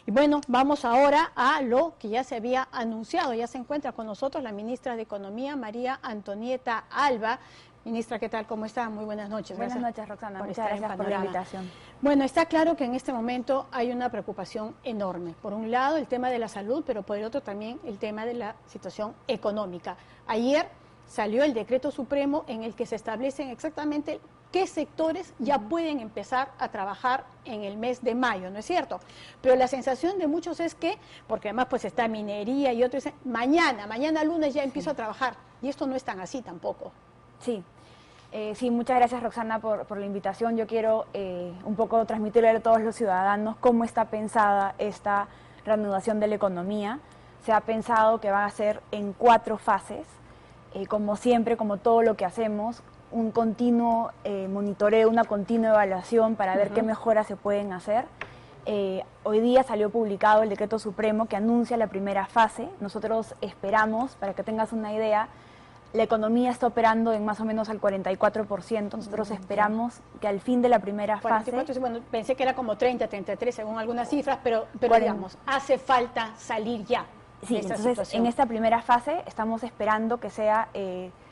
Y bueno, vamos ahora a lo que ya se había anunciado. Ya se encuentra con nosotros la ministra de Economía, María Antonieta Alba. Ministra, ¿qué tal? ¿Cómo está? Muy buenas noches. Buenas noches, Roxana. Muchas gracias por la invitación. Bueno, está claro que en este momento hay una preocupación enorme. Por un lado, el tema de la salud, pero por el otro también el tema de la situación económica. Ayer salió el decreto supremo en el que se establecen exactamente qué sectores ya pueden empezar a trabajar en el mes de mayo, ¿no es cierto? Pero la sensación de muchos es que, porque además pues está minería y otros dicen, mañana lunes ya empiezo a trabajar, y esto no es tan así tampoco. Sí, muchas gracias, Roxana, por la invitación. Yo quiero un poco transmitirle a todos los ciudadanos cómo está pensada esta reanudación de la economía. Se ha pensado que va a ser en 4 fases, como siempre, como todo lo que hacemos, un continuo monitoreo, una continua evaluación para ver qué mejoras se pueden hacer. Hoy día salió publicado el decreto supremo que anuncia la primera fase. Nosotros esperamos, para que tengas una idea, la economía está operando en más o menos al 44%. Nosotros esperamos que al fin de la primera 44, fase... Bueno, pensé que era como 30, 33 según algunas cifras, pero digamos, hace falta salir ya. Sí, entonces situación. En esta primera fase estamos esperando que sea,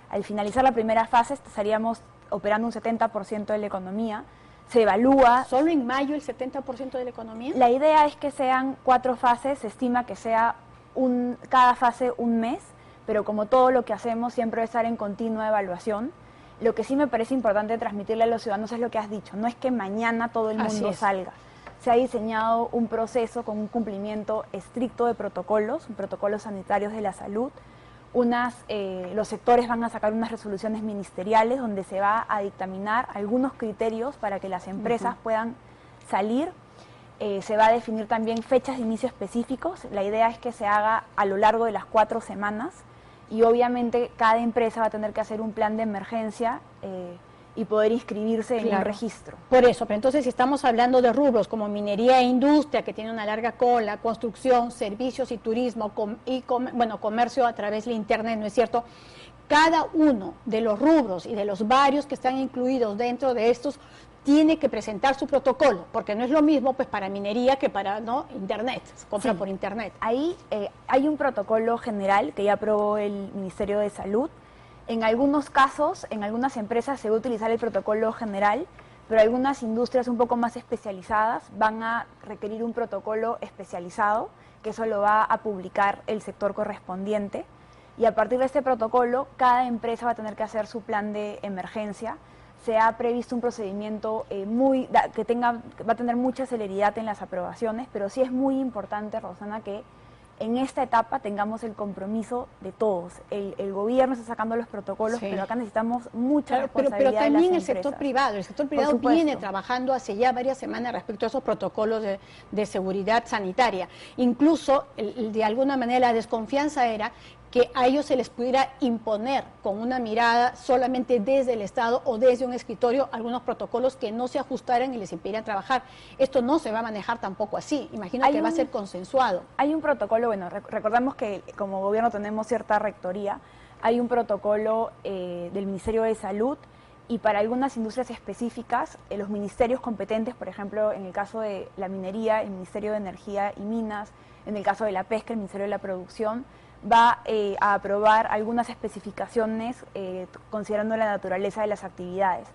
al finalizar la primera fase estaríamos operando un 70% de la economía. Se evalúa... ¿Solo en mayo el 70% de la economía? La idea es que sean 4 fases, se estima que sea cada fase un mes, pero como todo lo que hacemos siempre debe estar en continua evaluación. Lo que sí me parece importante transmitirle a los ciudadanos es lo que has dicho, no es que mañana todo el mundo salga. Se ha diseñado un proceso con un cumplimiento estricto de protocolos sanitarios de la salud. Los sectores van a sacar unas resoluciones ministeriales donde se va a dictaminar algunos criterios para que las empresas puedan salir. Se va a definir también fechas de inicio específicos. La idea es que se haga a lo largo de las 4 semanas y obviamente cada empresa va a tener que hacer un plan de emergencia y poder inscribirse en un registro. Por eso, pero entonces si estamos hablando de rubros como minería e industria, que tiene una larga cola, construcción, servicios y turismo, comercio a través de Internet, ¿no es cierto? Cada uno de los rubros y de los varios que están incluidos dentro de estos tiene que presentar su protocolo, porque no es lo mismo pues para minería que para Internet, se compra por Internet. Ahí hay un protocolo general que ya aprobó el Ministerio de Salud. En algunos casos, en algunas empresas se va a utilizar el protocolo general, pero algunas industrias un poco más especializadas van a requerir un protocolo especializado, que eso lo va a publicar el sector correspondiente. Y a partir de este protocolo, cada empresa va a tener que hacer su plan de emergencia. Se ha previsto un procedimiento va a tener mucha celeridad en las aprobaciones, pero sí es muy importante, Rosana, que en esta etapa tengamos el compromiso de todos. El gobierno está sacando los protocolos, pero acá necesitamos mucha responsabilidad. Pero también el sector privado viene trabajando hace ya varias semanas respecto a esos protocolos de seguridad sanitaria. Incluso, de alguna manera, la desconfianza era que a ellos se les pudiera imponer con una mirada solamente desde el Estado o desde un escritorio algunos protocolos que no se ajustaran y les impidieran trabajar. Esto no se va a manejar tampoco así, imagino que va a ser consensuado. Hay un protocolo, bueno, recordamos que como gobierno tenemos cierta rectoría, hay un protocolo del Ministerio de Salud y para algunas industrias específicas, los ministerios competentes, por ejemplo, en el caso de la minería, el Ministerio de Energía y Minas, en el caso de la pesca, el Ministerio de la Producción, va a aprobar algunas especificaciones considerando la naturaleza de las actividades.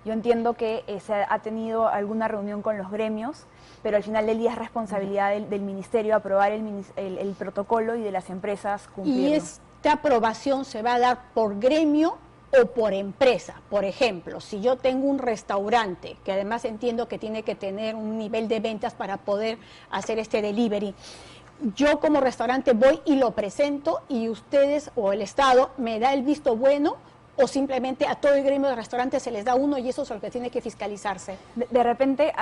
Yo entiendo que se ha tenido alguna reunión con los gremios, pero al final del día es responsabilidad del ministerio aprobar el protocolo y de las empresas cumplirlo. ¿Y esta aprobación se va a dar por gremio o por empresa? Por ejemplo, si yo tengo un restaurante, que además entiendo que tiene que tener un nivel de ventas para poder hacer este delivery, yo como restaurante voy y lo presento y ustedes o el Estado me da el visto bueno o simplemente a todo el gremio de restaurantes se les da uno y eso es lo que tiene que fiscalizarse. De repente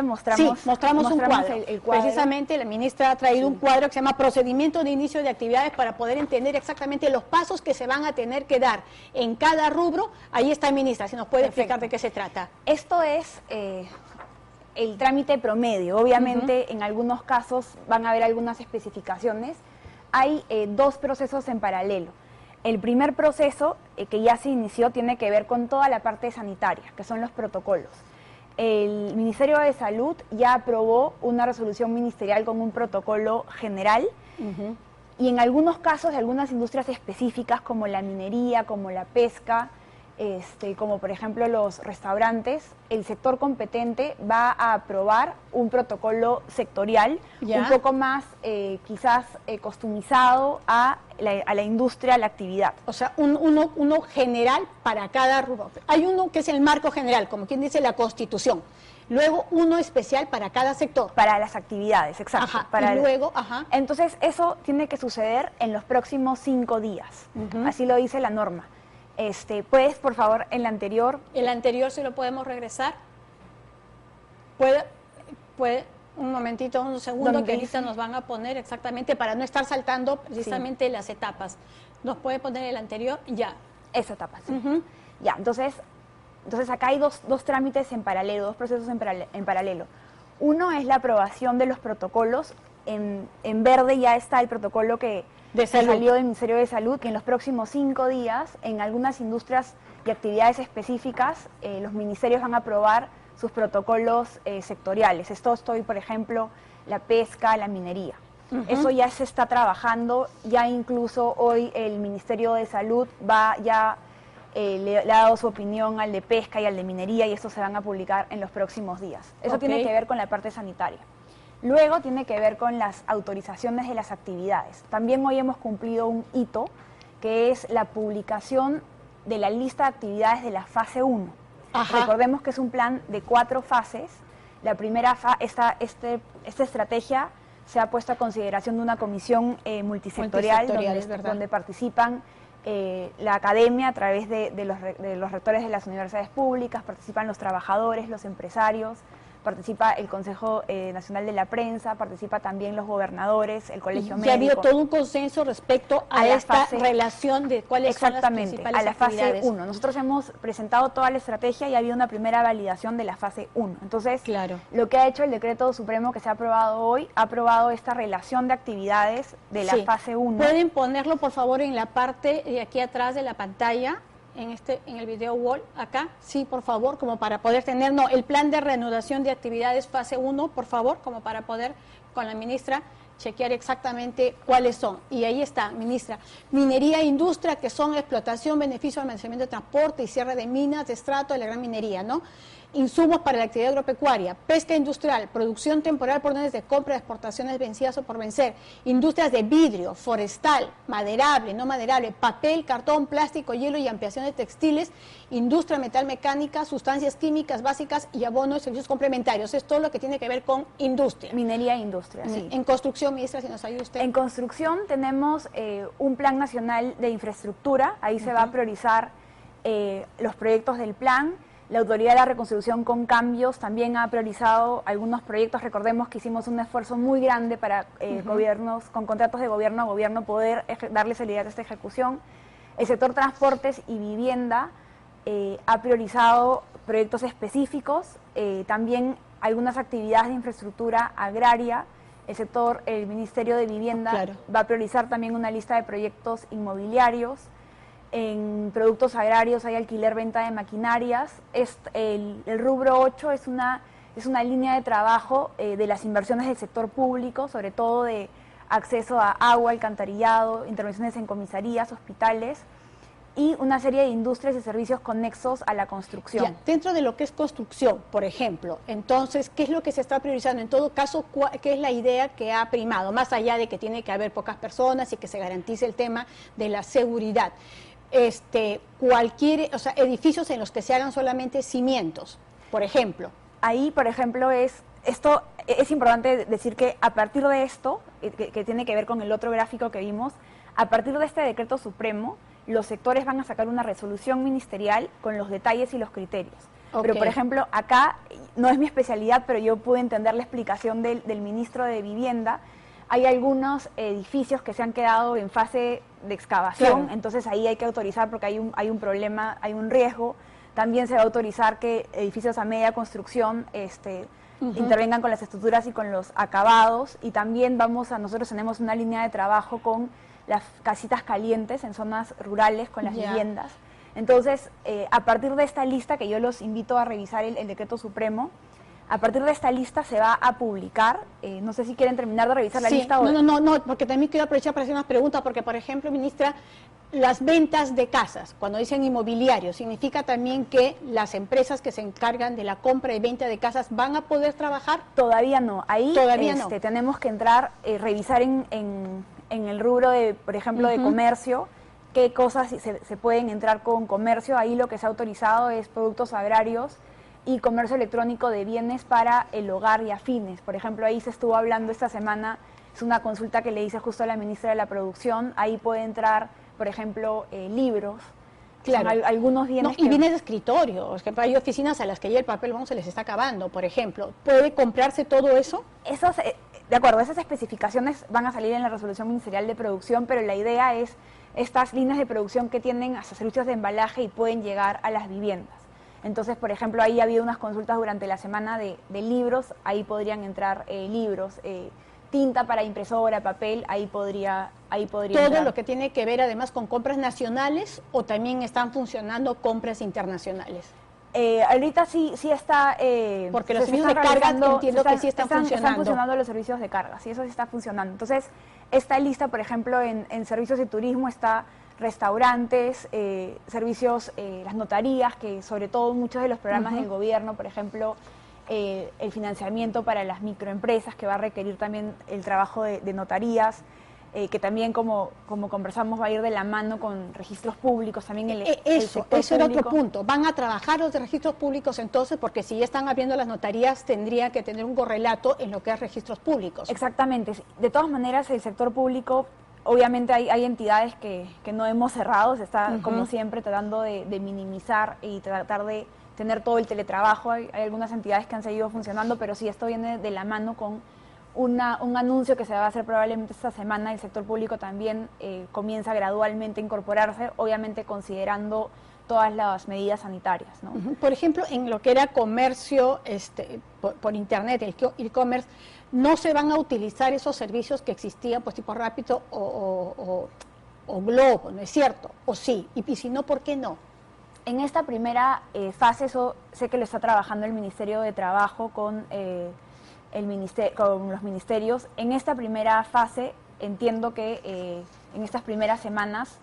mostramos, sí, mostramos un cuadro. El cuadro. Precisamente la ministra ha traído un cuadro que se llama Procedimiento de Inicio de Actividades para poder entender exactamente los pasos que se van a tener que dar en cada rubro. Ahí está, ministra, si nos puede explicar de qué se trata. Esto es el trámite promedio. Obviamente en algunos casos van a haber algunas especificaciones. Hay 2 procesos en paralelo. El primer proceso que ya se inició tiene que ver con toda la parte sanitaria, que son los protocolos. el Ministerio de Salud ya aprobó una resolución ministerial con un protocolo general. Y en algunos casos de algunas industrias específicas como la minería, como la pesca, como por ejemplo los restaurantes, el sector competente va a aprobar un protocolo sectorial un poco más quizás customizado a la industria, a la actividad. O sea, uno general para cada rubro. Hay uno que es el marco general, como quien dice la Constitución. Luego uno especial para cada sector. Para las actividades, exacto. Ajá, y luego, Entonces eso tiene que suceder en los próximos 5 días. Así lo dice la norma. ¿Puedes, por favor, el anterior? El anterior, si lo podemos regresar. Puede, un momentito, un segundo, que ahorita nos van a poner exactamente para no estar saltando precisamente las etapas. ¿Nos puede poner el anterior? Ya. Esa etapa, sí. Ya, entonces acá hay dos trámites en paralelo, dos procesos en paralelo. Uno es la aprobación de los protocolos. En verde ya está el protocolo que salió del Ministerio de Salud, que en los próximos 5 días, en algunas industrias y actividades específicas, los ministerios van a aprobar sus protocolos sectoriales. Estoy, por ejemplo, la pesca, la minería. Eso ya se está trabajando, ya incluso hoy el Ministerio de Salud le ha dado su opinión al de pesca y al de minería, y estos se van a publicar en los próximos días. Eso tiene que ver con la parte sanitaria. Luego tiene que ver con las autorizaciones de las actividades. También hoy hemos cumplido un hito, que es la publicación de la lista de actividades de la fase 1. Recordemos que es un plan de 4 fases. La primera esta estrategia se ha puesto a consideración de una comisión multisectorial donde participan la academia a través de los rectores de las universidades públicas, participan los trabajadores, los empresarios, participa el Consejo Nacional de la Prensa, participa también los gobernadores, el Colegio Médico. Ya ha habido todo un consenso respecto a esta relación de cuáles son las principales actividades. A la fase 1. Nosotros hemos presentado toda la estrategia y ha habido una primera validación de la fase 1. Entonces, lo que ha hecho el Decreto Supremo que se ha aprobado hoy, ha aprobado esta relación de actividades de la fase 1. ¿Pueden ponerlo, por favor, en la parte de aquí atrás de la pantalla? En el video wall, acá, sí, por favor, como para poder tener, el plan de reanudación de actividades fase 1, por favor, como para poder con la ministra chequear exactamente cuáles son. Y ahí está, ministra, minería e industria, que son explotación, beneficio, almacenamiento de transporte y cierre de minas, de estrato de la gran minería, ¿no? Insumos para la actividad agropecuaria, pesca industrial, producción temporal por órdenes de compra, exportaciones vencidas o por vencer, industrias de vidrio, forestal, maderable, no maderable, papel, cartón, plástico, hielo y ampliación de textiles, industria metal mecánica, sustancias químicas básicas y abonos y servicios complementarios. Es todo lo que tiene que ver con industria. Minería e industria, sí. En construcción, ministra, si nos ayuda usted. En construcción tenemos un plan nacional de infraestructura, ahí se va a priorizar los proyectos del plan. La Autoridad de la Reconstrucción con Cambios también ha priorizado algunos proyectos. Recordemos que hicimos un esfuerzo muy grande para gobiernos, con contratos de gobierno a gobierno, poder darle celeridad a esta ejecución. El sector transportes y vivienda ha priorizado proyectos específicos, también algunas actividades de infraestructura agraria. El Ministerio de Vivienda va a priorizar también una lista de proyectos inmobiliarios. En productos agrarios hay alquiler, venta de maquinarias. El rubro 8 es una línea de trabajo de las inversiones del sector público, sobre todo de acceso a agua, alcantarillado, intervenciones en comisarías, hospitales y una serie de industrias y servicios conexos a la construcción. Ya, dentro de lo que es construcción, por ejemplo, entonces, ¿qué es lo que se está priorizando? En todo caso, ¿qué es la idea que ha primado? Más allá de que tiene que haber pocas personas y que se garantice el tema de la seguridad. Edificios en los que se hagan solamente cimientos, por ejemplo. Ahí, por ejemplo, es importante decir que a partir de esto, que tiene que ver con el otro gráfico que vimos, a partir de este decreto supremo, los sectores van a sacar una resolución ministerial con los detalles y los criterios. Pero, por ejemplo, acá, no es mi especialidad, pero yo pude entender la explicación del ministro de Vivienda. Hay algunos edificios que se han quedado en fase de excavación, entonces ahí hay que autorizar porque hay un problema, hay un riesgo. También se va a autorizar que edificios a media construcción intervengan con las estructuras y con los acabados. Y también nosotros tenemos una línea de trabajo con las casitas calientes en zonas rurales, con las viviendas. Entonces, a partir de esta lista, que yo los invito a revisar el decreto supremo, a partir de esta lista se va a publicar, no sé si quieren terminar de revisar la lista. No, porque también quiero aprovechar para hacer unas preguntas, porque por ejemplo, ministra, las ventas de casas, cuando dicen inmobiliario, ¿significa también que las empresas que se encargan de la compra y venta de casas van a poder trabajar? Todavía no, ahí no. Tenemos que entrar, revisar en el rubro de, por ejemplo, de comercio, qué cosas se pueden entrar con comercio. Ahí lo que se ha autorizado es productos agrarios y comercio electrónico de bienes para el hogar y afines. Por ejemplo, ahí se estuvo hablando esta semana, es una consulta que le hice justo a la ministra de la Producción, ahí puede entrar, por ejemplo, libros, claro, algunos bienes. Y bienes de escritorio, es que hay oficinas a las que ya el papel se les está acabando, por ejemplo. ¿Puede comprarse todo eso? De acuerdo, esas especificaciones van a salir en la resolución ministerial de producción, pero la idea es estas líneas de producción que tienen hasta servicios de embalaje y pueden llegar a las viviendas. Entonces, por ejemplo, ahí ha habido unas consultas durante la semana de libros, ahí podrían entrar libros, tinta para impresora, papel, ahí podría ¿Todo entrar. lo que tiene que ver además con compras nacionales o también están funcionando compras internacionales? Ahorita sí está... porque los servicios de carga entiendo que sí están funcionando. Están funcionando los servicios de carga, sí, eso sí está funcionando. Entonces, esta lista, por ejemplo, en servicios de turismo está restaurantes, servicios, las notarías, que sobre todo muchos de los programas del gobierno, por ejemplo, el financiamiento para las microempresas, que va a requerir también el trabajo de notarías, que también, como conversamos, va a ir de la mano con registros públicos, también el sector eso era público. otro punto. ¿Van a trabajar los de registros públicos entonces? Porque si ya están abriendo las notarías, tendría que tener un correlato en lo que es registros públicos. Exactamente. De todas maneras, el sector público, obviamente hay entidades que no hemos cerrado, se está, como siempre, tratando de minimizar y tratar de tener todo el teletrabajo. Hay algunas entidades que han seguido funcionando, pero sí, esto viene de la mano con un anuncio que se va a hacer probablemente esta semana. El sector público también comienza gradualmente a incorporarse, obviamente considerando todas las medidas sanitarias, ¿no? Por ejemplo, en lo que era comercio por internet, el e-commerce, no se van a utilizar esos servicios que existían, pues tipo Rápido o Globo, ¿no es cierto? ¿O sí? Y si no, ¿por qué no? En esta primera fase, eso sé que lo está trabajando el Ministerio de Trabajo con los ministerios. En esta primera fase, entiendo que en estas primeras semanas,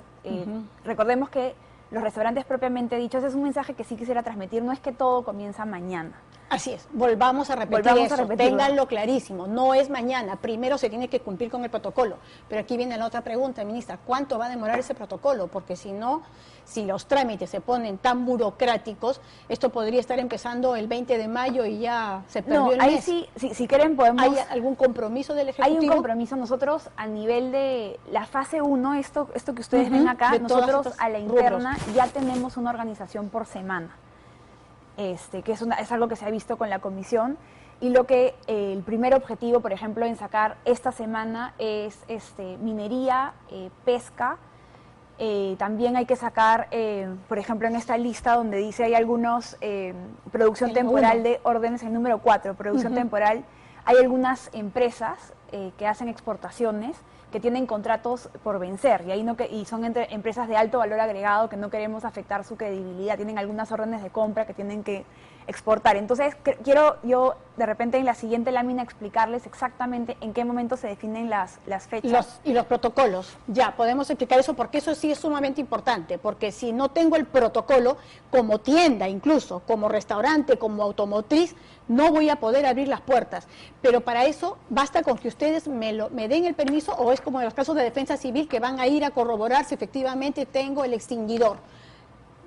recordemos que los restaurantes propiamente dichos, ese es un mensaje que sí quisiera transmitir, no es que todo comienza mañana. Así es, volvamos a repetir eso, ténganlo clarísimo, no es mañana, primero se tiene que cumplir con el protocolo, pero aquí viene la otra pregunta, ministra, ¿cuánto va a demorar ese protocolo? Porque si no, si los trámites se ponen tan burocráticos, esto podría estar empezando el 20 de mayo y ya se perdió el mes. Ahí sí, si quieren podemos... ¿Hay algún compromiso del Ejecutivo? Hay un compromiso, nosotros a nivel de la fase 1, esto que ustedes ven acá, nosotros a la interna ya tenemos una organización por semana. Que es algo que se ha visto con la comisión, y lo que el primer objetivo, por ejemplo, en sacar esta semana es minería, pesca. También hay que sacar, por ejemplo, en esta lista donde dice hay algunos, producción temporal de órdenes, el número 4, producción temporal, hay algunas empresas que hacen exportaciones, que tienen contratos por vencer, y son empresas de alto valor agregado que no queremos afectar su credibilidad, tienen algunas órdenes de compra que tienen que exportar. Entonces, quiero yo de repente en la siguiente lámina explicarles exactamente en qué momento se definen las fechas. Y los protocolos, ya, podemos explicar eso porque eso sí es sumamente importante, porque si no tengo el protocolo, como tienda incluso, como restaurante, como automotriz, no voy a poder abrir las puertas. Pero para eso basta con que ustedes me den el permiso, o es como en los casos de defensa civil que van a ir a corroborar si efectivamente tengo el extinguidor.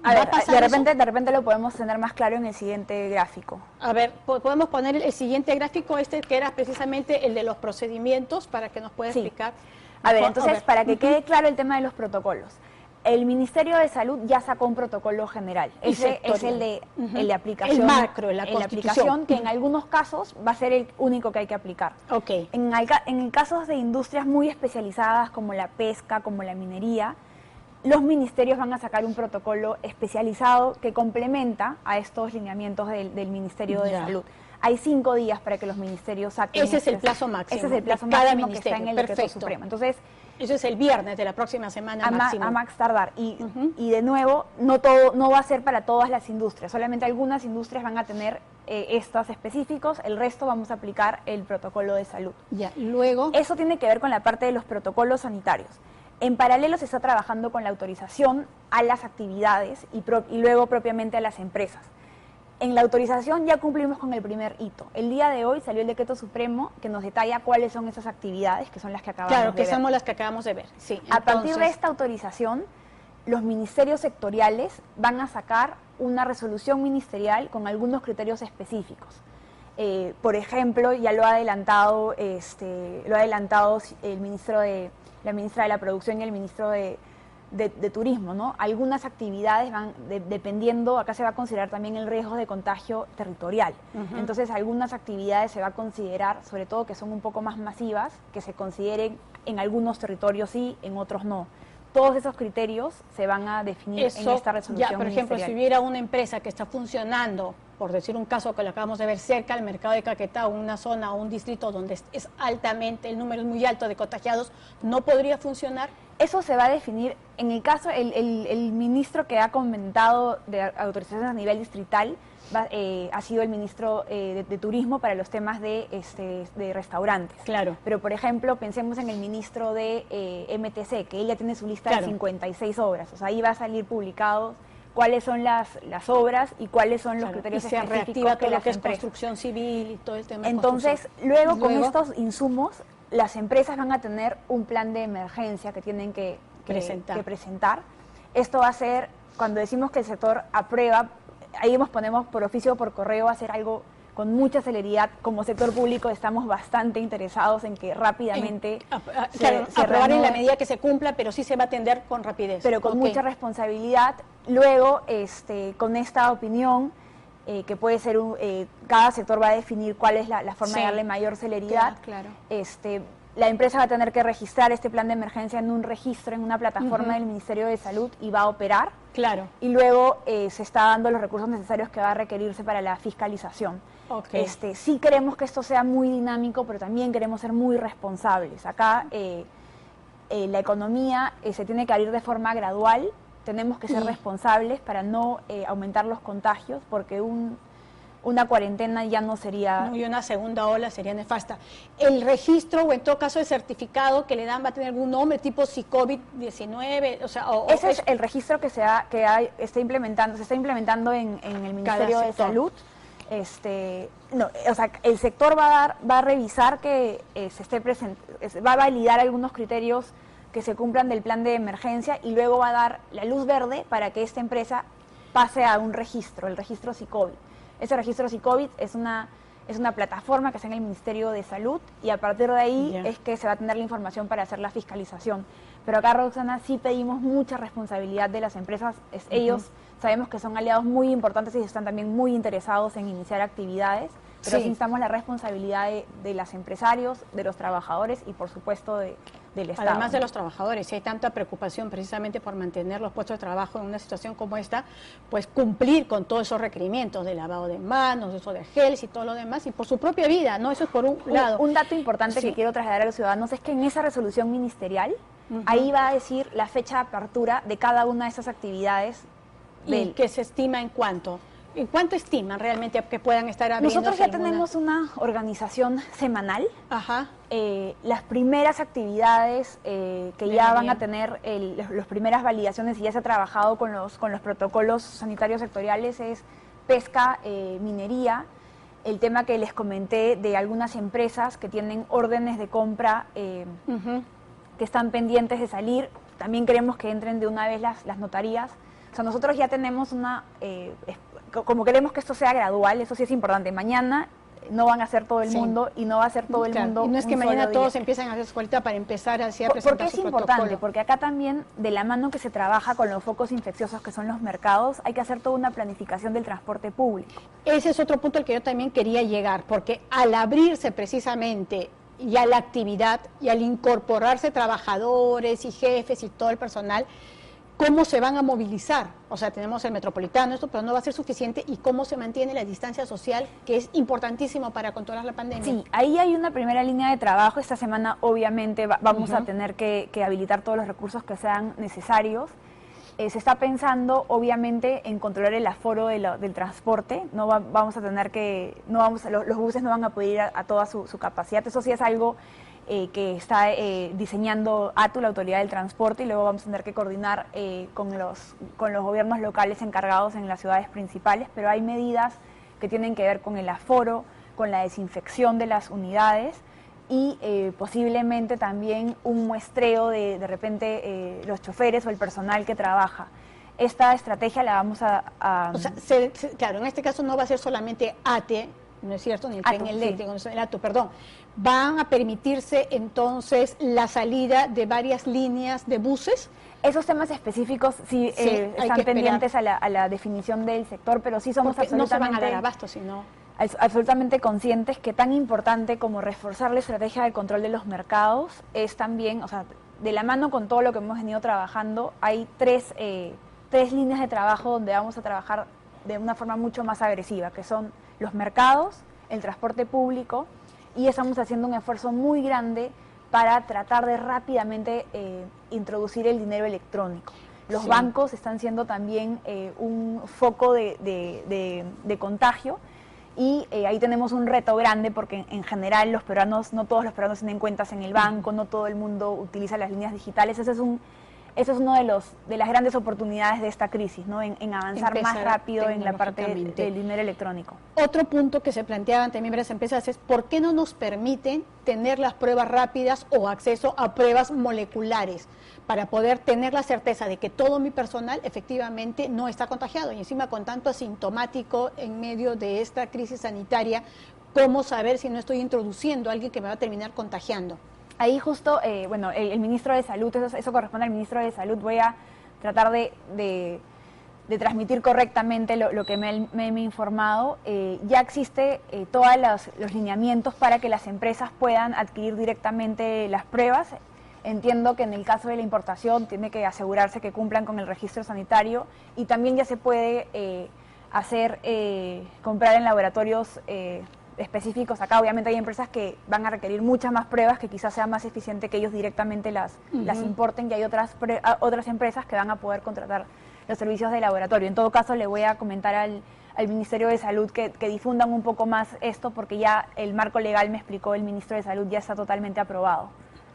A ver, de repente lo podemos tener más claro en el siguiente gráfico. A ver, podemos poner el siguiente gráfico, que era precisamente el de los procedimientos, para que nos pueda explicar. A ver, entonces, para que quede claro el tema de los protocolos. El Ministerio de Salud ya sacó un protocolo general. Ese es el de aplicación. El macro, la aplicación, que en algunos casos va a ser el único que hay que aplicar. Okay. En casos de industrias muy especializadas como la pesca, como la minería, los ministerios van a sacar un protocolo especializado que complementa a estos lineamientos del Ministerio de Salud. hay 5 días para que los ministerios saquen. Ese es el plazo máximo. Ese es el plazo cada máximo que está en el Decreto Supremo. Entonces, eso es el viernes de la próxima semana máximo. A max tardar. Y de nuevo, no va a ser para todas las industrias. Solamente algunas industrias van a tener estos específicos. El resto vamos a aplicar el protocolo de salud. Ya, luego. Eso tiene que ver con la parte de los protocolos sanitarios. En paralelo se está trabajando con la autorización a las actividades y luego propiamente a las empresas. En la autorización ya cumplimos con el primer hito. El día de hoy salió el Decreto Supremo que nos detalla cuáles son esas actividades, que son las que acabamos de ver. Claro, que somos las que acabamos de ver. Sí, a partir de esta autorización, los ministerios sectoriales van a sacar una resolución ministerial con algunos criterios específicos. Por ejemplo, ya lo ha adelantado el ministro la ministra de la Producción y el ministro de Turismo, ¿no? Algunas actividades van dependiendo, acá se va a considerar también el riesgo de contagio territorial. Entonces, algunas actividades se va a considerar, sobre todo que son un poco más masivas, que se consideren en algunos territorios sí, en otros no. Todos esos criterios se van a definir en esta resolución ya, por ejemplo, si hubiera una empresa que está funcionando, por decir un caso que lo acabamos de ver cerca al mercado de Caquetá, una zona o un distrito donde es altamente, el número es muy alto de contagiados, ¿no podría funcionar? Eso se va a definir, en el caso, el ministro que ha comentado de autorizaciones a nivel distrital ha sido el ministro de Turismo para los temas de restaurantes. Claro. Pero, por ejemplo, pensemos en el ministro de MTC, que él ya tiene su lista de 56 obras. O sea, ahí va a salir publicado cuáles son las obras y cuáles son los criterios específicos reactiva todo que lo que es empresas. Construcción civil y todo el tema. Entonces, luego con estos insumos, las empresas van a tener un plan de emergencia que tienen que presentar. Esto va a ser, cuando decimos que el sector aprueba, ahí nos ponemos por oficio o por correo a hacer algo con mucha celeridad. Como sector público estamos bastante interesados en que rápidamente se aprobar en la medida que se cumpla, pero sí se va a atender con rapidez. Pero con mucha responsabilidad. Luego, con esta opinión, que puede ser cada sector va a definir cuál es la forma de darle mayor celeridad. Claro. La empresa va a tener que registrar este plan de emergencia en un registro, en una plataforma del Ministerio de Salud y va a operar. Claro. Y luego se está dando los recursos necesarios que va a requerirse para la fiscalización. Okay. Sí queremos que esto sea muy dinámico, pero también queremos ser muy responsables. Acá la economía se tiene que abrir de forma gradual. Tenemos que ser responsables para no aumentar los contagios, porque una cuarentena ya no sería... y una segunda ola sería nefasta. El registro, o en todo caso el certificado que le dan, va a tener algún nombre, tipo si COVID-19, o sea... Ese es el registro que se está implementando en el Ministerio de Salud. El sector va a revisar que va a validar algunos criterios que se cumplan del plan de emergencia y luego va a dar la luz verde para que esta empresa pase a un registro, el registro SICOVID. Ese registro SICOVID es una plataforma que está en el Ministerio de Salud y a partir de ahí es que se va a tener la información para hacer la fiscalización. Pero acá, Roxana, sí pedimos mucha responsabilidad de las empresas. Ellos sabemos que son aliados muy importantes y están también muy interesados en iniciar actividades, pero sí necesitamos la responsabilidad de los empresarios, de los trabajadores y, por supuesto, del Estado. Además de los trabajadores, si hay tanta preocupación precisamente por mantener los puestos de trabajo en una situación como esta, pues cumplir con todos esos requerimientos de lavado de manos, de uso de geles y todo lo demás, y por su propia vida, ¿no? Eso es por un lado. Un dato importante que quiero trasladar a los ciudadanos es que en esa resolución ministerial, ahí va a decir la fecha de apertura de cada una de esas actividades. ¿Y que se estima en cuánto? ¿En cuánto estiman realmente que puedan estar abriendo? Nosotros ya tenemos una organización semanal. Ajá. Las primeras actividades que ya van a tener las primeras validaciones y ya se ha trabajado con los protocolos sanitarios sectoriales es pesca, minería, el tema que les comenté de algunas empresas que tienen órdenes de compra que están pendientes de salir. También queremos que entren de una vez las notarías. O sea, nosotros ya tenemos como queremos que esto sea gradual, eso sí es importante. Mañana no van a ser todo el mundo y no va a ser todo el mundo. Y no es que mañana todos empiezan a hacer escuelita para empezar a presentar ¿Por qué es importante? Porque acá también, de la mano que se trabaja con los focos infecciosos que son los mercados, hay que hacer toda una planificación del transporte público. Ese es otro punto al que yo también quería llegar, porque al abrirse precisamente ya la actividad y al incorporarse trabajadores y jefes y todo el personal, ¿cómo se van a movilizar? O sea, tenemos el metropolitano, esto, pero no va a ser suficiente. ¿Y cómo se mantiene la distancia social, que es importantísimo para controlar la pandemia? Sí, ahí hay una primera línea de trabajo. Esta semana, obviamente, vamos a tener que habilitar todos los recursos que sean necesarios. Se está pensando, obviamente, en controlar el aforo del transporte. No vamos a tener que, los buses no van a poder ir a toda su capacidad. Eso sí es algo que está diseñando ATU, la Autoridad del Transporte, y luego vamos a tener que coordinar con los gobiernos locales encargados en las ciudades principales, pero hay medidas que tienen que ver con el aforo, con la desinfección de las unidades y posiblemente también un muestreo de repente los choferes o el personal que trabaja. Esta estrategia la vamos a O sea, claro, en este caso no va a ser solamente ATE, ¿no es cierto? Ni el tren eléctrico, sí. El ATU, perdón. ¿Van a permitirse entonces la salida de varias líneas de buses? Esos temas específicos sí, están pendientes a la definición del sector, pero sí somos absolutamente... no se van a dar abasto, sino... absolutamente conscientes que tan importante como reforzar la estrategia de control de los mercados es también, o sea, de la mano con todo lo que hemos venido trabajando, hay tres líneas de trabajo donde vamos a trabajar de una forma mucho más agresiva, que son los mercados, el transporte público, y estamos haciendo un esfuerzo muy grande para tratar de rápidamente introducir el dinero electrónico. Los bancos están siendo también un foco de contagio, y ahí tenemos un reto grande porque en general los peruanos, no todos los peruanos tienen cuentas en el banco, no todo el mundo utiliza las líneas digitales. Eso es uno de las grandes oportunidades de esta crisis, ¿no? En avanzar más rápido en la parte del dinero electrónico. Otro punto que se planteaban también varias empresas es ¿por qué no nos permiten tener las pruebas rápidas o acceso a pruebas moleculares para poder tener la certeza de que todo mi personal efectivamente no está contagiado? Y encima con tanto asintomático en medio de esta crisis sanitaria, ¿cómo saber si no estoy introduciendo a alguien que me va a terminar contagiando? Ahí justo, bueno, el ministro de Salud, eso corresponde al ministro de Salud. Voy a tratar de transmitir correctamente lo que me he informado. Ya existe todos los lineamientos para que las empresas puedan adquirir directamente las pruebas. Entiendo que en el caso de la importación tiene que asegurarse que cumplan con el registro sanitario, y también ya se puede comprar en laboratorios específicos acá. Obviamente hay empresas que van a requerir muchas más pruebas, que quizás sea más eficiente que ellos directamente las importen, y hay otras empresas que van a poder contratar los servicios de laboratorio. En todo caso, le voy a comentar al Ministerio de Salud que difundan un poco más esto, porque ya el marco legal, me explicó el ministro de Salud, ya está totalmente aprobado.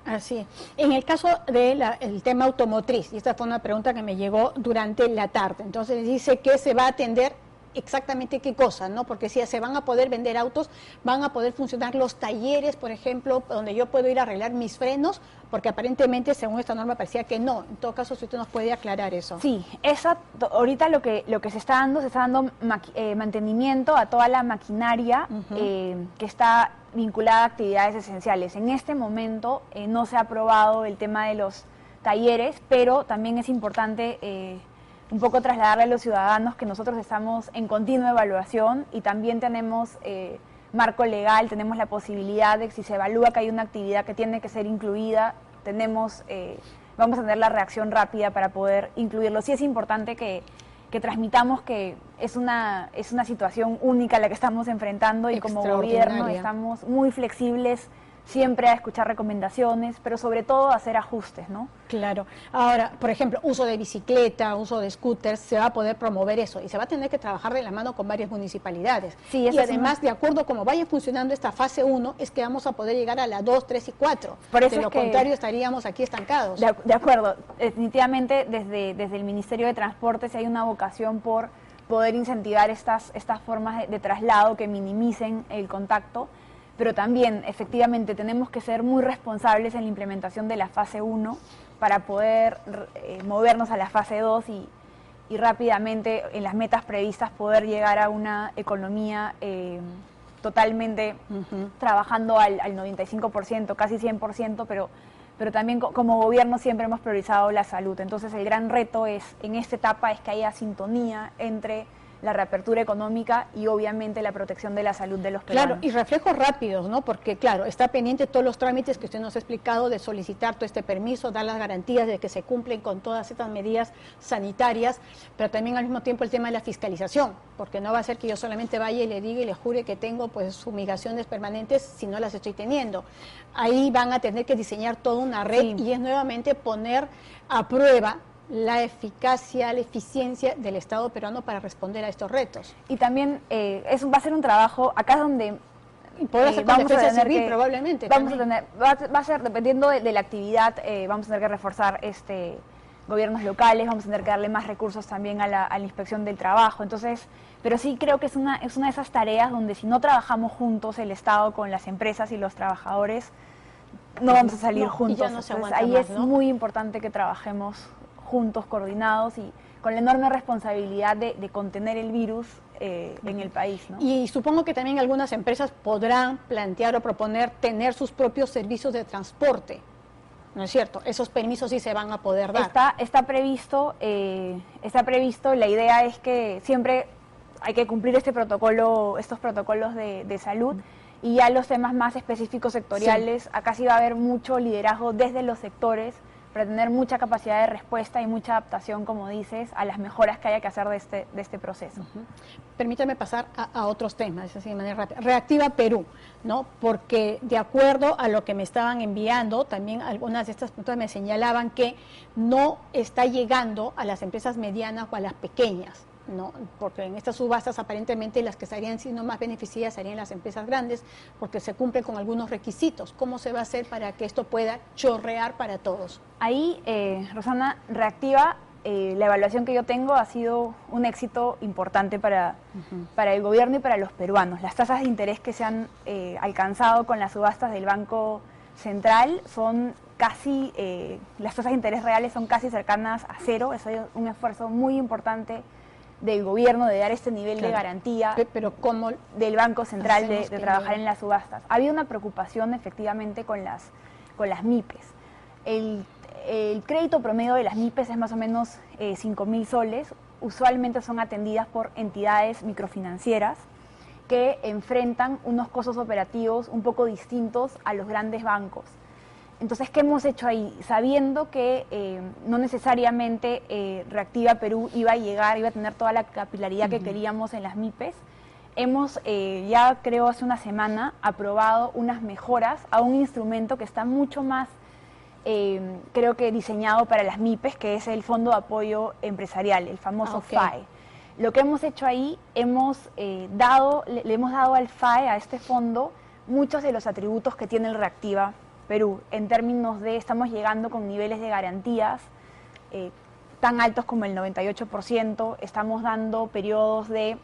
Así. En el caso del tema automotriz, y esta fue una pregunta que me llegó durante la tarde, entonces dice que se va a atender exactamente qué cosa, ¿no? Porque si se van a poder vender autos, van a poder funcionar los talleres, por ejemplo, donde yo puedo ir a arreglar mis frenos, porque aparentemente, según esta norma, parecía que no. En todo caso, si usted nos puede aclarar eso. Sí, ahorita lo que se está dando mantenimiento a toda la maquinaria que está vinculada a actividades esenciales. En este momento no se ha aprobado el tema de los talleres, pero también es importante un poco trasladarle a los ciudadanos que nosotros estamos en continua evaluación, y también tenemos marco legal, tenemos la posibilidad de que si se evalúa que hay una actividad que tiene que ser incluida, vamos a tener la reacción rápida para poder incluirlo. Sí es importante que transmitamos que es una situación única la que estamos enfrentando, y como gobierno estamos muy flexibles siempre a escuchar recomendaciones, pero sobre todo a hacer ajustes, ¿no? Claro. Ahora, por ejemplo, uso de bicicleta, uso de scooters, se va a poder promover eso, y se va a tener que trabajar de la mano con varias municipalidades. Sí, y además, de acuerdo a cómo vaya funcionando esta fase 1, es que vamos a poder llegar a la 2, 3 y 4. Por eso de lo contrario, estaríamos aquí estancados. De acuerdo. Definitivamente, desde el Ministerio de Transportes hay una vocación por poder incentivar estas formas de traslado que minimicen el contacto, pero también, efectivamente, tenemos que ser muy responsables en la implementación de la fase 1 para poder movernos a la fase 2 y rápidamente, en las metas previstas, poder llegar a una economía totalmente trabajando al 95%, casi 100%, pero también como gobierno siempre hemos priorizado la salud. Entonces el gran reto en esta etapa es que haya sintonía entre la reapertura económica y obviamente la protección de la salud de los peruanos. Claro, y reflejos rápidos, ¿no? Porque, claro, está pendiente todos los trámites que usted nos ha explicado de solicitar todo este permiso, dar las garantías de que se cumplen con todas estas medidas sanitarias, pero también al mismo tiempo el tema de la fiscalización, porque no va a ser que yo solamente vaya y le diga y le jure que tengo pues fumigaciones permanentes si no las estoy teniendo. Ahí van a tener que diseñar toda una red y es nuevamente poner a prueba la eficacia, la eficiencia del Estado peruano para responder a estos retos. Y también va a ser un trabajo, acá es donde vamos a tener probablemente. Va a ser, dependiendo de la actividad, vamos a tener que reforzar gobiernos locales, vamos a tener que darle más recursos también a la inspección del trabajo. Entonces, pero sí creo que es una de esas tareas donde si no trabajamos juntos, el Estado con las empresas y los trabajadores, no vamos a salir juntos. Entonces, ahí es muy importante que trabajemos juntos, coordinados y con la enorme responsabilidad de contener el virus en el país, ¿no? Y supongo que también algunas empresas podrán plantear o proponer tener sus propios servicios de transporte, ¿no es cierto? Esos permisos sí se van a poder dar. Está previsto, la idea es que siempre hay que cumplir estos protocolos de salud y ya los temas más específicos sectoriales, acá sí va a haber mucho liderazgo desde los sectores, para tener mucha capacidad de respuesta y mucha adaptación, como dices, a las mejoras que haya que hacer de este proceso. Permítame pasar a otros temas, así de manera rápida. Reactiva Perú, ¿no? Porque de acuerdo a lo que me estaban enviando, también algunas de estas puntos me señalaban que no está llegando a las empresas medianas o a las pequeñas, ¿no? Porque en estas subastas aparentemente las que estarían siendo más beneficiadas serían las empresas grandes, porque se cumplen con algunos requisitos. ¿Cómo se va a hacer para que esto pueda chorrear para todos? Ahí, Rosana, Reactiva, la evaluación que yo tengo ha sido un éxito importante para el gobierno y para los peruanos. Las tasas de interés que se han alcanzado con las subastas del Banco Central son casi, las tasas de interés reales son casi cercanas a cero. Eso es un esfuerzo muy importante del gobierno de dar este nivel de garantía, pero ¿cómo del Banco Central de trabajar en las subastas? Ha habido una preocupación efectivamente con las MIPES. El crédito promedio de las MIPES es más o menos 5.000 soles. Usualmente son atendidas por entidades microfinancieras que enfrentan unos costos operativos un poco distintos a los grandes bancos. Entonces, ¿qué hemos hecho ahí? Sabiendo que no necesariamente Reactiva Perú iba a tener toda la capilaridad que queríamos en las MIPES, hemos ya creo hace una semana aprobado unas mejoras a un instrumento que está mucho más, creo que diseñado para las MIPES, que es el Fondo de Apoyo Empresarial, el famoso FAE. Lo que hemos hecho ahí, le hemos dado al FAE, a este fondo, muchos de los atributos que tiene el Reactiva Perú, en términos de estamos llegando con niveles de garantías tan altos como el 98%, estamos dando periodos de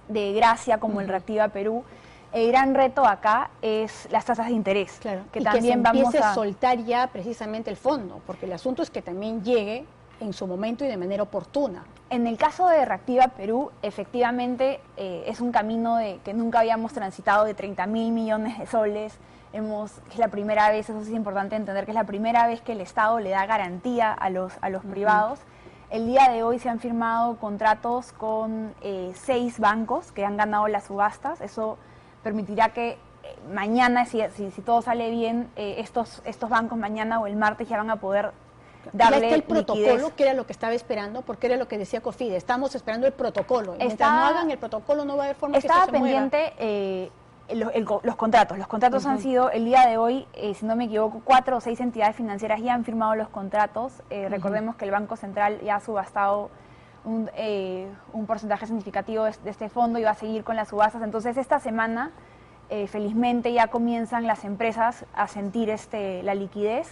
gracia como el Reactiva Perú. El gran reto acá es las tasas de interés, que también vamos a soltar ya precisamente el fondo, porque el asunto es que también llegue en su momento y de manera oportuna. En el caso de Reactiva Perú, efectivamente es un camino que nunca habíamos transitado, de 30.000 millones de soles. Es la primera vez, eso sí es importante entender, que es la primera vez que el Estado le da garantía a los privados. El día de hoy se han firmado contratos con 6 bancos que han ganado las subastas. Eso permitirá que mañana, si todo sale bien, estos bancos mañana o el martes ya van a poder darle ya está el protocolo, liquidez. que era lo que estaba esperando, porque era lo que decía COFIDE. Estamos esperando el protocolo. Mientras no hagan el protocolo no va a haber forma que esto se mueva. Estaba pendiente los contratos. Los contratos han sido, el día de hoy, si no me equivoco, 4 o 6 entidades financieras ya han firmado los contratos. Recordemos que el Banco Central ya ha subastado un porcentaje significativo de este fondo y va a seguir con las subastas. Entonces, esta semana, felizmente, ya comienzan las empresas a sentir la liquidez.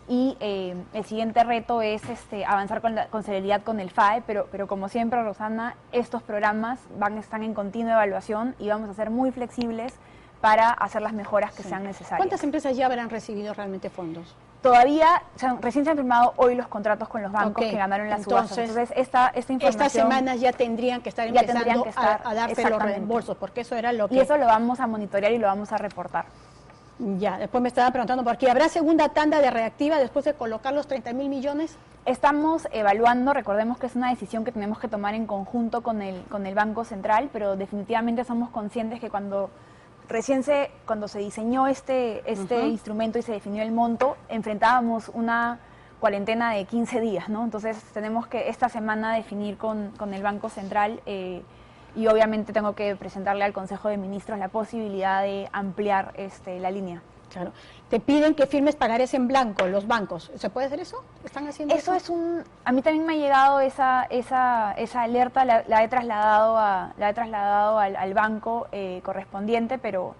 Y el siguiente reto es avanzar con celeridad con el FAE, pero como siempre, Rosana, estos programas están en continua evaluación y vamos a ser muy flexibles para hacer las mejoras que sean necesarias. ¿Cuántas empresas ya habrán recibido realmente fondos? Todavía, recién se han firmado hoy los contratos con los bancos que ganaron las subastas. Entonces, esta información... Estas semanas ya tendrían que estar empezando a darse los reembolsos, porque eso era lo que... Y eso lo vamos a monitorear y lo vamos a reportar. Ya, después me estaba preguntando por aquí, ¿habrá segunda tanda de reactiva después de colocar los 30.000 millones? Estamos evaluando, recordemos que es una decisión que tenemos que tomar en conjunto con el Banco Central, pero definitivamente somos conscientes que cuando se diseñó este instrumento y se definió el monto, enfrentábamos una cuarentena de 15 días, ¿no? Entonces tenemos que esta semana definir con el Banco Central y obviamente tengo que presentarle al Consejo de Ministros la posibilidad de ampliar la línea. Claro. Te piden que firmes pagarés en blanco los bancos. ¿Se puede hacer eso? ¿Están haciendo eso? A mí también me ha llegado esa alerta, la he trasladado al banco correspondiente, pero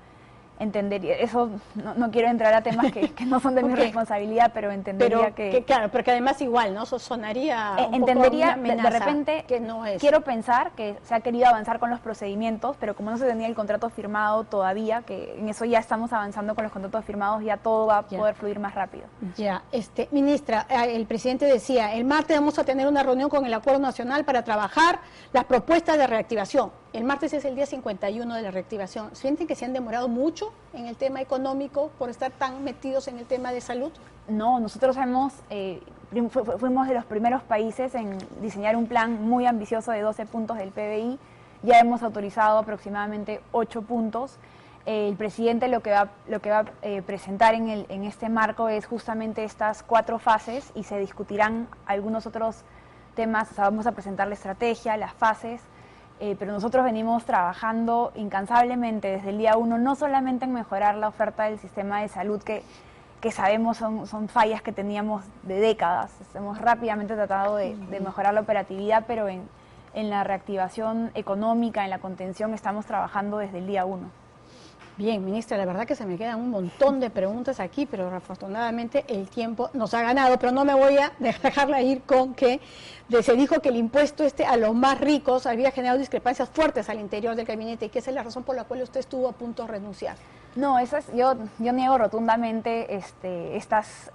entendería, eso no quiero entrar a temas que no son de mi responsabilidad, pero entendería que claro, porque además igual, ¿no? Sonaría entendería un poco una amenaza, de repente que no es. Quiero pensar que se ha querido avanzar con los procedimientos, pero como no se tenía el contrato firmado todavía, que en eso ya estamos avanzando con los contratos firmados, ya todo va a poder fluir más rápido. Ya, ministra, el presidente decía, el martes vamos a tener una reunión con el Acuerdo Nacional para trabajar las propuestas de reactivación. El martes es el día 51 de la reactivación. ¿Sienten que se han demorado mucho en el tema económico por estar tan metidos en el tema de salud? No, nosotros fuimos de los primeros países en diseñar un plan muy ambicioso de 12 puntos del PBI. Ya hemos autorizado aproximadamente 8 puntos. El presidente lo que va a presentar en este marco es justamente estas 4 fases y se discutirán algunos otros temas. O sea, vamos a presentar la estrategia, las fases. Pero nosotros venimos trabajando incansablemente desde el día 1, no solamente en mejorar la oferta del sistema de salud, que sabemos son fallas que teníamos de décadas. Hemos rápidamente tratado de mejorar la operatividad, pero en la reactivación económica, en la contención, estamos trabajando desde el día 1. Bien, ministra, la verdad que se me quedan un montón de preguntas aquí, pero afortunadamente el tiempo nos ha ganado, pero no me voy a dejarla ir con que se dijo que el impuesto a los más ricos había generado discrepancias fuertes al interior del gabinete y que esa es la razón por la cual usted estuvo a punto de renunciar. No, yo niego rotundamente estas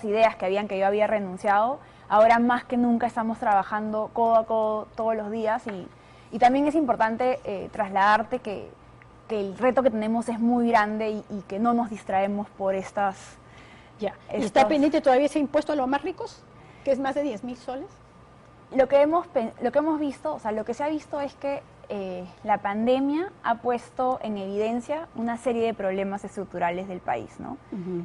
ideas que yo había renunciado. Ahora más que nunca estamos trabajando codo a codo todos los días y también es importante trasladarte que el reto que tenemos es muy grande y que no nos distraemos por estas... Ya. ¿Y está pendiente todavía ese impuesto a los más ricos, que es más de 10.000 soles? Lo que hemos visto, o sea, lo que se ha visto es que la pandemia ha puesto en evidencia una serie de problemas estructurales del país, ¿no?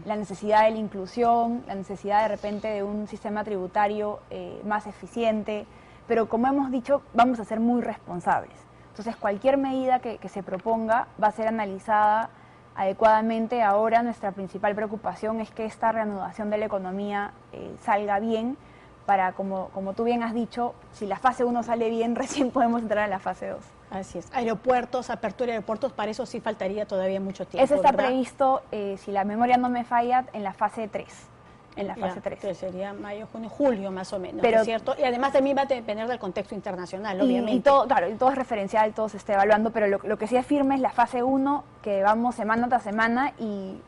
La necesidad de la inclusión, la necesidad de repente de un sistema tributario más eficiente, pero como hemos dicho, vamos a ser muy responsables. Entonces, cualquier medida que se proponga va a ser analizada adecuadamente. Ahora nuestra principal preocupación es que esta reanudación de la economía salga bien para, como tú bien has dicho, si la fase 1 sale bien, recién podemos entrar a la fase 2. Así es. Aeropuertos, apertura de aeropuertos, para eso sí faltaría todavía mucho tiempo. Eso está ¿verdad? previsto, si la memoria no me falla, en la fase 3. En la fase 3. Que sería mayo, junio, julio más o menos, pero, ¿no es cierto? Y además también va a depender del contexto internacional, obviamente. Y todo, claro, todo es referencial, todo se está evaluando, pero lo que sí es firme es la fase 1, que vamos semana tras semana y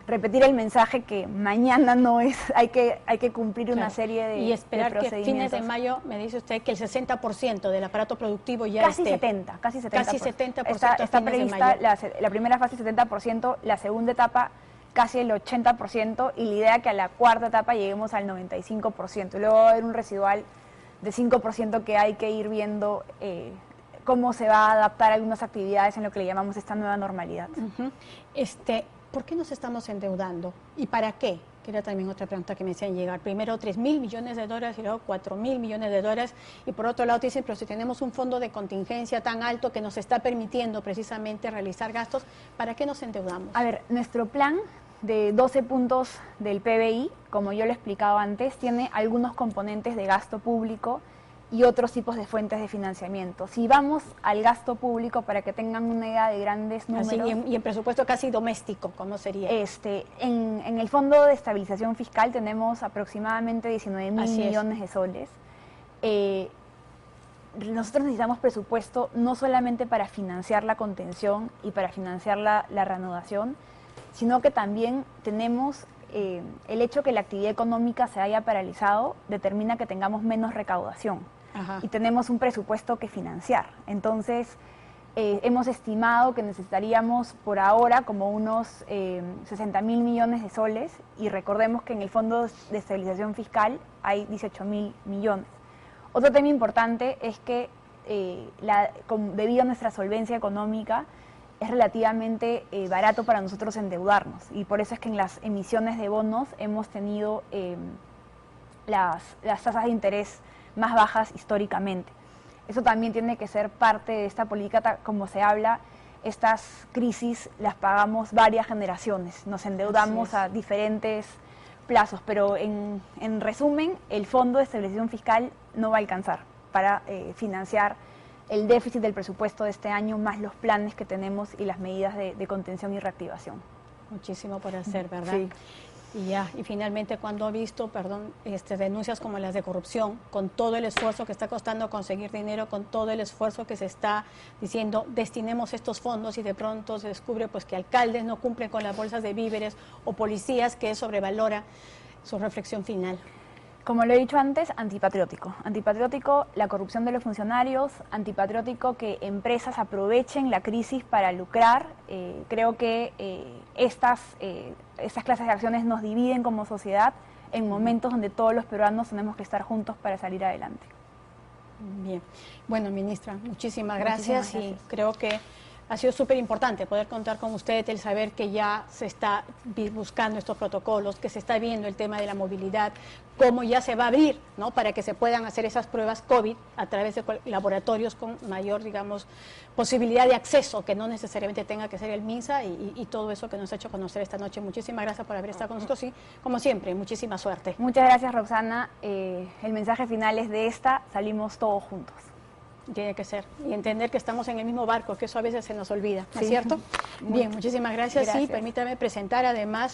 repetir el mensaje que mañana no es, hay que cumplir una serie de y esperar de procedimientos. Que fines de mayo, me dice usted, que el 60% del aparato productivo ya casi esté. 70%. Casi 70% está prevista la primera fase 70%, la segunda etapa casi el 80%, y la idea es que a la cuarta etapa lleguemos al 95%. Y luego va a haber un residual de 5% que hay que ir viendo cómo se va a adaptar a algunas actividades en lo que le llamamos esta nueva normalidad. ¿Por qué nos estamos endeudando? ¿Y para qué? Que era también otra pregunta que me hacían llegar. Primero 3.000 millones de dólares y luego 4.000 millones de dólares. Y por otro lado dicen, pero si tenemos un fondo de contingencia tan alto que nos está permitiendo precisamente realizar gastos, ¿para qué nos endeudamos? A ver, nuestro plan de 12 puntos del PBI, como yo lo explicaba antes, tiene algunos componentes de gasto público y otros tipos de fuentes de financiamiento. Si vamos al gasto público, para que tengan una idea de grandes números... Así, y en presupuesto casi doméstico, ¿cómo sería? En el Fondo de Estabilización Fiscal tenemos aproximadamente 19.000 millones de soles. Nosotros necesitamos presupuesto no solamente para financiar la contención y para financiar la reanudación, sino que también tenemos el hecho que la actividad económica se haya paralizado, determina que tengamos menos recaudación. Ajá. Y tenemos un presupuesto que financiar. Entonces, hemos estimado que necesitaríamos por ahora como unos 60.000 millones de soles, y recordemos que en el Fondo de Estabilización Fiscal hay 18.000 millones. Otro tema importante es que debido a nuestra solvencia económica es relativamente barato para nosotros endeudarnos, y por eso es que en las emisiones de bonos hemos tenido las tasas de interés más bajas históricamente. Eso también tiene que ser parte de esta política. Como se habla, estas crisis las pagamos varias generaciones, nos endeudamos a diferentes plazos, pero en resumen, el Fondo de Estabilización Fiscal no va a alcanzar para financiar el déficit del presupuesto de este año, más los planes que tenemos y las medidas de contención y reactivación. Muchísimo por hacer, ¿verdad? Sí. Y finalmente, cuando ha visto, denuncias como las de corrupción, con todo el esfuerzo que está costando conseguir dinero, con todo el esfuerzo que se está diciendo, destinemos estos fondos, y de pronto se descubre pues que alcaldes no cumplen con las bolsas de víveres, o policías, que sobrevalora, su reflexión final. Como lo he dicho antes, antipatriótico. Antipatriótico la corrupción de los funcionarios, antipatriótico que empresas aprovechen la crisis para lucrar. Creo que estas clases de acciones nos dividen como sociedad en momentos donde todos los peruanos tenemos que estar juntos para salir adelante. Bien. Bueno, ministra, muchísimas gracias. Y creo que ha sido súper importante poder contar con usted, el saber que ya se está buscando estos protocolos, que se está viendo el tema de la movilidad, cómo ya se va a abrir, ¿no?, para que se puedan hacer esas pruebas COVID a través de laboratorios con mayor, digamos, posibilidad de acceso, que no necesariamente tenga que ser el MINSA, y todo eso que nos ha hecho conocer esta noche. Muchísimas gracias por haber estado con nosotros, y como siempre, muchísima suerte. Muchas gracias, Roxana. El mensaje final es de salimos todos juntos. Tiene que ser, y entender que estamos en el mismo barco, que eso a veces se nos olvida, ¿no es Sí. cierto? Bien, muchísimas gracias. Gracias. Y permítame presentar además